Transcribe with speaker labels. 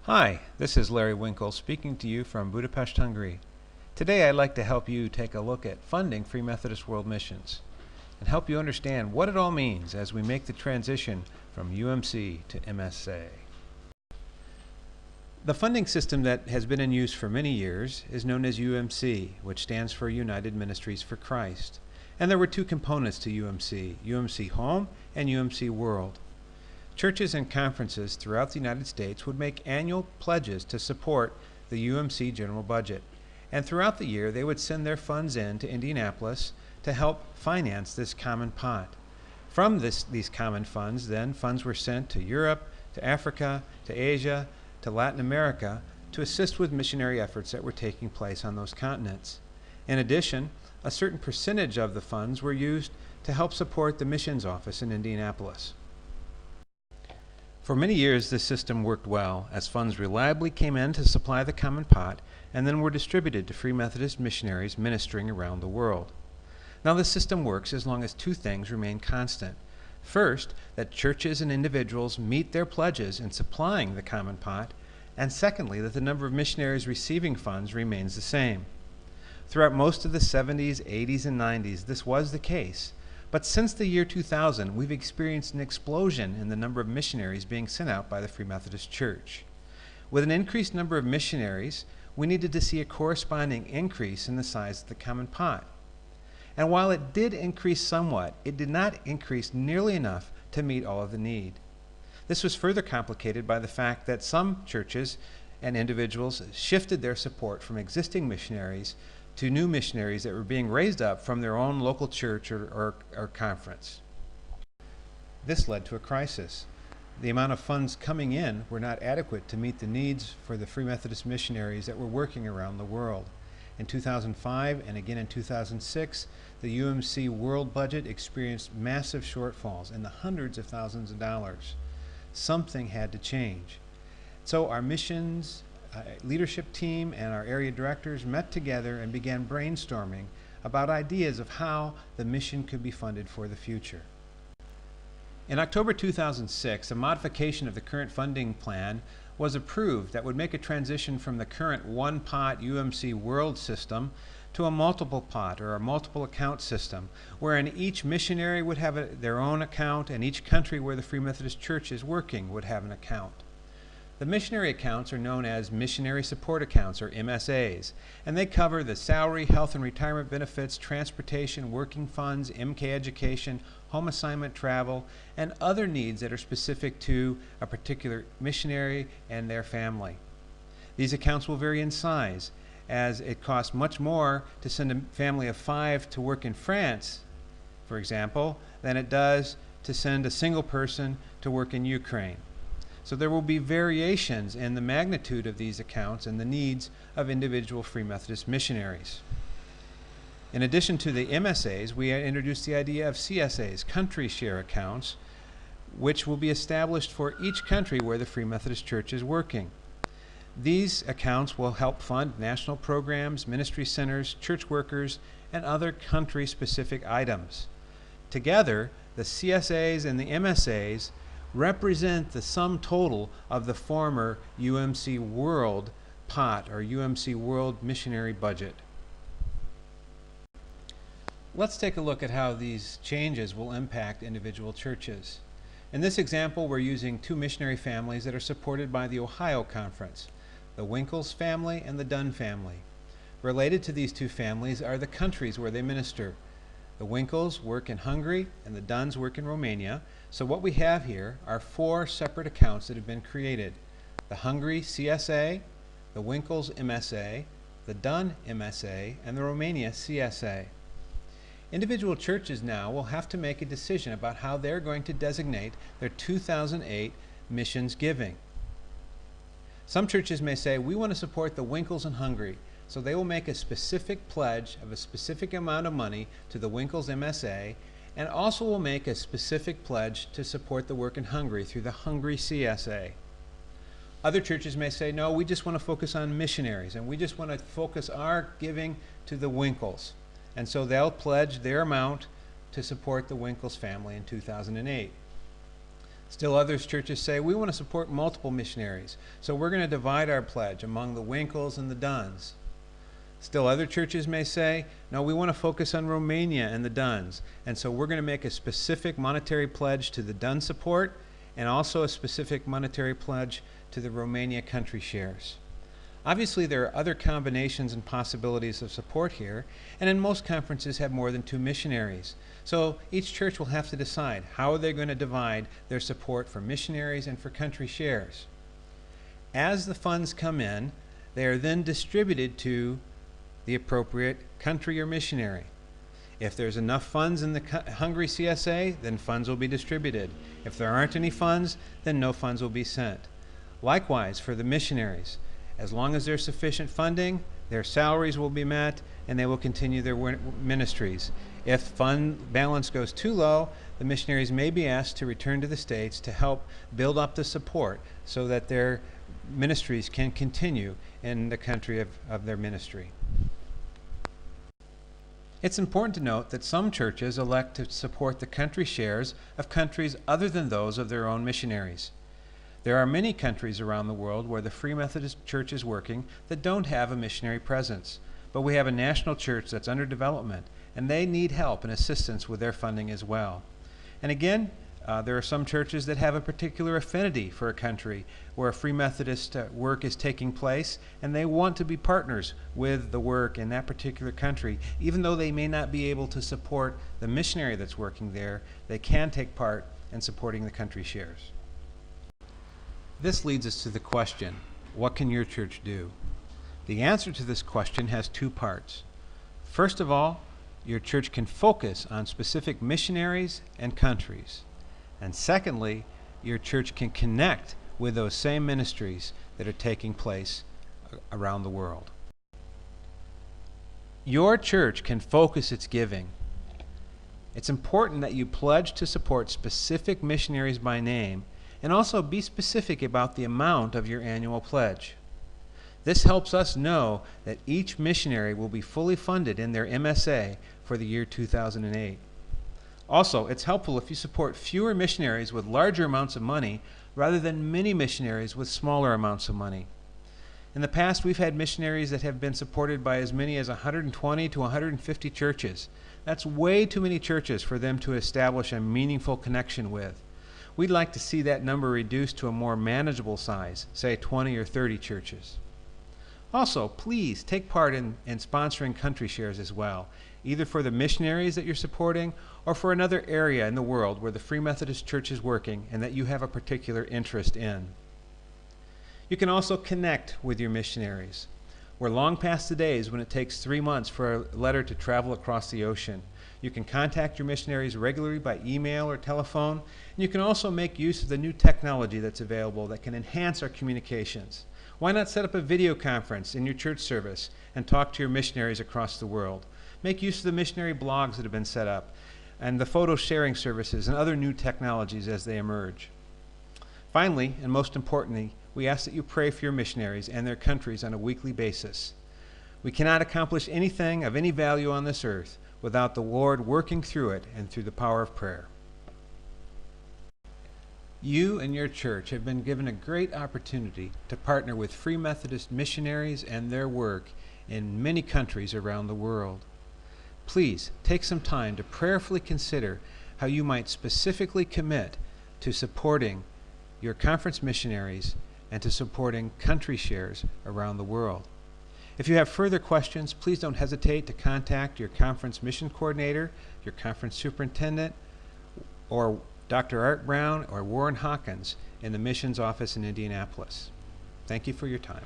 Speaker 1: Hi, this is Larry Winkle speaking to you from Budapest, Hungary. Today I'd like to help you take a look at funding Free Methodist World Missions and help you understand what it all means as we make the transition from UMC to MSA. The funding system that has been in use for many years is known as UMC, which stands for United Ministries for Christ. And there were two components to UMC, UMC Home and UMC World. Churches and conferences throughout the United States would make annual pledges to support the UMC general budget. And throughout the year, they would send their funds in to Indianapolis to help finance this common pot. From these common funds, then, funds were sent to Europe, to Africa, to Asia, to Latin America to assist with missionary efforts that were taking place on those continents. In addition, a certain percentage of the funds were used to help support the missions office in Indianapolis. For many years, this system worked well, as funds reliably came in to supply the common pot and then were distributed to Free Methodist missionaries ministering around the world. Now, this system works as long as two things remain constant. First, that churches and individuals meet their pledges in supplying the common pot, and secondly, that the number of missionaries receiving funds remains the same. Throughout most of the 70s, 80s, and 90s, this was the case. But since the year 2000, we've experienced an explosion in the number of missionaries being sent out by the Free Methodist Church. With an increased number of missionaries, we needed to see a corresponding increase in the size of the common pot. And while it did increase somewhat, it did not increase nearly enough to meet all of the need. This was further complicated by the fact that some churches and individuals shifted their support from existing missionaries to new missionaries that were being raised up from their own local church or conference. This led to a crisis. The amount of funds coming in were not adequate to meet the needs for the Free Methodist missionaries that were working around the world. In 2005 and again in 2006, the UMC World budget experienced massive shortfalls in the hundreds of thousands of dollars. Something had to change. So our missions leadership team and our area directors met together and began brainstorming about ideas of how the mission could be funded for the future. In October 2006, a modification of the current funding plan was approved that would make a transition from the current one-pot UMC World system to a multiple pot or a multiple account system, wherein each missionary would have their own account and each country where the Free Methodist Church is working would have an account. The missionary accounts are known as Missionary Support Accounts, or MSAs, and they cover the salary, health and retirement benefits, transportation, working funds, MK education, home assignment travel, and other needs that are specific to a particular missionary and their family. These accounts will vary in size, as it costs much more to send a family of 5 to work in France, for example, than it does to send a single person to work in Ukraine. So there will be variations in the magnitude of these accounts and the needs of individual Free Methodist missionaries. In addition to the MSAs, we introduced the idea of CSAs, country share accounts, which will be established for each country where the Free Methodist Church is working. These accounts will help fund national programs, ministry centers, church workers, and other country-specific items. Together, the CSAs and the MSAs represent the sum total of the former UMC World pot or UMC World missionary budget. Let's take a look at how these changes will impact individual churches. In this example, we're using two missionary families that are supported by the Ohio Conference, the Winkles family and the Dunn family. Related to these two families are the countries where they minister. The Winkles work in Hungary and the Dunns work in Romania. So what we have here are 4 separate accounts that have been created. The Hungary CSA, the Winkles MSA, the Dunn MSA, and the Romania CSA. Individual churches now will have to make a decision about how they're going to designate their 2008 missions giving. Some churches may say, we want to support the Winkles in Hungary. So they will make a specific pledge of a specific amount of money to the Winkles MSA, and also will make a specific pledge to support the work in Hungary through the Hungary CSA. Other churches may say, no, we just want to focus on missionaries, and we just want to focus our giving to the Winkles. And so they'll pledge their amount to support the Winkles family in 2008. Still others churches say, we want to support multiple missionaries, so we're going to divide our pledge among the Winkles and the Duns. Still other churches may say, no, we want to focus on Romania and the Duns, and so we're going to make a specific monetary pledge to the Dun support and also a specific monetary pledge to the Romania country shares. Obviously, there are other combinations and possibilities of support here, and in most conferences have more than 2 missionaries. So each church will have to decide how are they going to divide their support for missionaries and for country shares. As the funds come in, they are then distributed to the appropriate country or missionary. If there's enough funds in the Hungary CSA, then funds will be distributed. If there aren't any funds, then no funds will be sent. Likewise, for the missionaries, as long as there's sufficient funding, their salaries will be met and they will continue their ministries. If fund balance goes too low, the missionaries may be asked to return to the States to help build up the support so that their ministries can continue in the country of their ministry. It's important to note that some churches elect to support the country shares of countries other than those of their own missionaries. There are many countries around the world where the Free Methodist Church is working that don't have a missionary presence, but we have a national church that's under development, and they need help and assistance with their funding as well. And again, there are some churches that have a particular affinity for a country where a Free Methodist work is taking place, and they want to be partners with the work in that particular country. Even though they may not be able to support the missionary that's working there, they can take part in supporting the country shares. This leads us to the question, what can your church do? The answer to this question has 2 parts. First of all, your church can focus on specific missionaries and countries. And secondly, your church can connect with those same ministries that are taking place around the world. Your church can focus its giving. It's important that you pledge to support specific missionaries by name and also be specific about the amount of your annual pledge. This helps us know that each missionary will be fully funded in their MSA for the year 2008. Also, it's helpful if you support fewer missionaries with larger amounts of money rather than many missionaries with smaller amounts of money. In the past, we've had missionaries that have been supported by as many as 120 to 150 churches. That's way too many churches for them to establish a meaningful connection with. We'd like to see that number reduced to a more manageable size, say 20 or 30 churches. Also, please take part in sponsoring country shares as well, either for the missionaries that you're supporting or for another area in the world where the Free Methodist Church is working and that you have a particular interest in. You can also connect with your missionaries. We're long past the days when it takes 3 months for a letter to travel across the ocean. You can contact your missionaries regularly by email or telephone, and you can also make use of the new technology that's available that can enhance our communications. Why not set up a video conference in your church service and talk to your missionaries across the world? Make use of the missionary blogs that have been set up and the photo sharing services and other new technologies as they emerge. Finally, and most importantly, we ask that you pray for your missionaries and their countries on a weekly basis. We cannot accomplish anything of any value on this earth without the Lord working through it and through the power of prayer. You and your church have been given a great opportunity to partner with Free Methodist missionaries and their work in many countries around the world. Please take some time to prayerfully consider how you might specifically commit to supporting your conference missionaries and to supporting country shares around the world. If you have further questions, please don't hesitate to contact your conference mission coordinator, your conference superintendent, or Dr. Art Brown or Warren Hawkins in the missions office in Indianapolis. Thank you for your time.